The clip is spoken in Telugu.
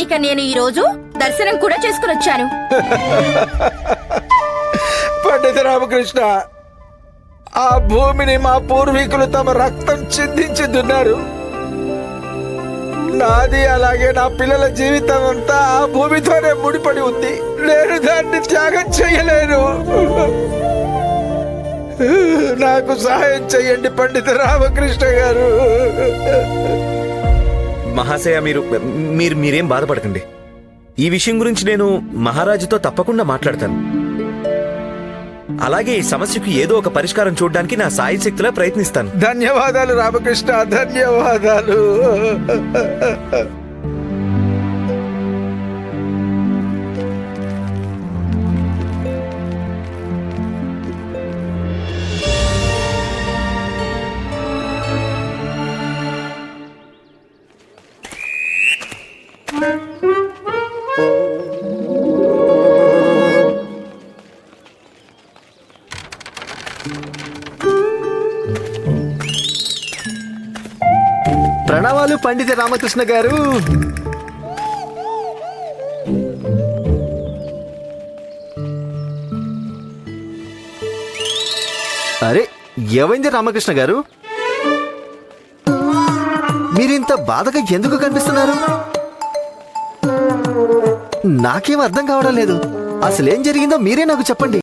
ఇక నేను ఈ రోజు దర్శనం కూడా చేసుకుని వచ్చాను. పండిత రామకృష్ణ, ఆ భూమిని మా పూర్వీకులు తమ రక్తం చిందించి దున్నారు. నాది అలాగే నా పిల్లల జీవితం అంతా ఆ భూమితోనే ముడిపడి ఉంది. నేను దాన్ని త్యాగం చేయలేను. నాకు సహాయం చెయ్యండి పండిత రామకృష్ణ గారు. మహాశయ, మీరేం బాధపడకండి. ఈ విషయం గురించి నేను మహారాజుతో తప్పకుండా మాట్లాడతాను. అలాగే ఈ సమస్యకు ఏదో ఒక పరిష్కారం చూడడానికి నా సాయశక్తిలా ప్రయత్నిస్తాను. ధన్యవాదాలు రామకృష్ణ, ధన్యవాదాలు. ప్రణవాలు పండిత రామకృష్ణ గారు. అరే, ఏమైంది రామకృష్ణ గారు? మీరింత బాధగా ఎందుకు కనిపిస్తున్నారు? నాకేం అర్థం కావడం లేదు. అసలేం జరిగిందో మీరే నాకు చెప్పండి.